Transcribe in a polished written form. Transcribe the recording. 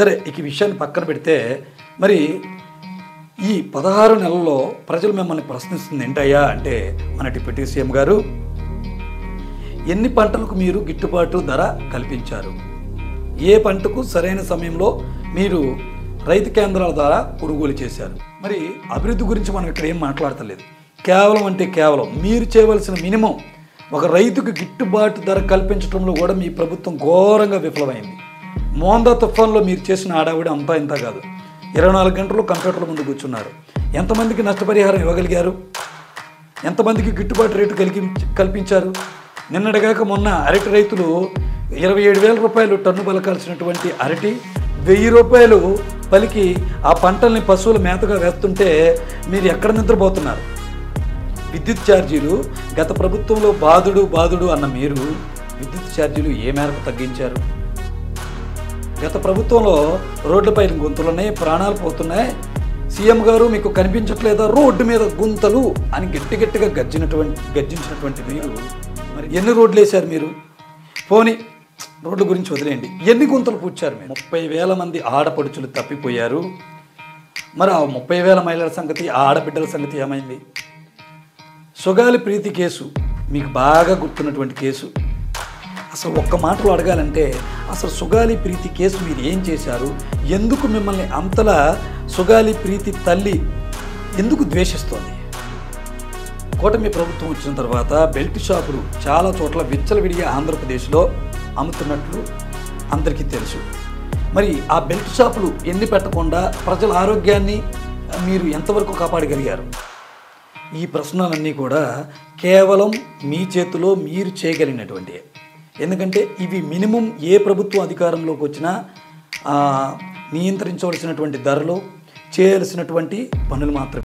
సరే ఇక ఈ విషయాన్ని పక్కన పెడితే మరి ఈ 16 నెలల్లో ప్రజలు మిమ్మల్ని ప్రశ్నిస్తుంది ఏంటయ్యా అంటే మన డిప్యూటీ సీఎం గారు ఎన్ని పంటలకు మీరు గిట్టుబాటు ధర కల్పించారు, ఏ పంటకు సరైన సమయంలో మీరు రైతు కేంద్రాల ద్వారా కొనుగోలు చేశారు. మరి అభివృద్ధి గురించి మనం ఇక్కడ ఏం మాట్లాడతలేదు. కేవలం అంటే కేవలం మీరు చేయవలసిన మినిమం ఒక రైతుకు గిట్టుబాటు ధర కల్పించడంలో కూడా మీ ప్రభుత్వం ఘోరంగా విఫలమైంది. మోందా తుఫాన్లో మీరు చేసిన ఆడావిడ అంతా ఇంత కాదు. 24 గంటలు కంప్యూటర్ల ముందు కూర్చున్నారు. ఎంతమందికి నష్టపరిహారం ఇవ్వగలిగారు, ఎంతమందికి గిట్టుబాటు రేటు కల్పించారు. నిన్నటిగాక మొన్న అరటి రైతులు 27,000 రూపాయలు టన్ను పలకాల్సినటువంటి అరటి 1,000 రూపాయలు పలికి ఆ పంటల్ని పశువుల మేతగా వేస్తుంటే మీరు ఎక్కడ నిద్రపోతున్నారు. విద్యుత్ ఛార్జీలు గత ప్రభుత్వంలో బాదుడు అన్న మీరు విద్యుత్ ఛార్జీలు ఏ మేరకు తగ్గించారు. గత ప్రభుత్వంలో రోడ్లపైన గుంతలున్నాయి, ప్రాణాలు పోతున్నాయి, సీఎం గారు మీకు కనిపించట్లేదా రోడ్డు మీద గుంతలు అని గట్టిగా గర్జించినటువంటి మీరు మరి ఎన్ని రోడ్లు వేశారు మీరు. పోనీ రోడ్ల గురించి వదిలేయండి, ఎన్ని గుంతలు పూడ్చారు మీరు. 30,000 మంది ఆడపడుచులు తప్పిపోయారు. మరి ఆ 30,000 మహిళల సంగతి, ఆ ఆడబిడ్డల సంగతి ఏమైంది. సుగాలి ప్రీతి కేసు మీకు బాగా గుర్తున్నటువంటి కేసు. అసలు ఒక్క మాటలో అడగాలంటే అసలు సుగాలి ప్రీతి కేసు మీరు ఏం చేశారు, ఎందుకు మిమ్మల్ని అంతలా సుగాలి ప్రీతి తల్లి ఎందుకు ద్వేషిస్తోంది. కూటమి ప్రభుత్వం వచ్చిన తర్వాత బెల్ట్ షాపులు చాలా చోట్ల విచ్చలవిడిగా ఆంధ్రప్రదేశ్లో అమ్ముతున్నట్లు అందరికీ తెలుసు. మరి ఆ బెల్ట్ షాపులు ఎన్ని పెట్టకుండా ప్రజల ఆరోగ్యాన్ని మీరు ఎంతవరకు కాపాడగలిగారు. ఈ ప్రశ్నలన్నీ కూడా కేవలం మీ చేతిలో మీరు చేయగలిగినటువంటి, ఎందుకంటే ఇవి మినిమం ఏ ప్రభుత్వం అధికారంలోకి వచ్చినా నియంత్రించవలసినటువంటి ధరలు, చేయాల్సినటువంటి పనులు మాత్రమే.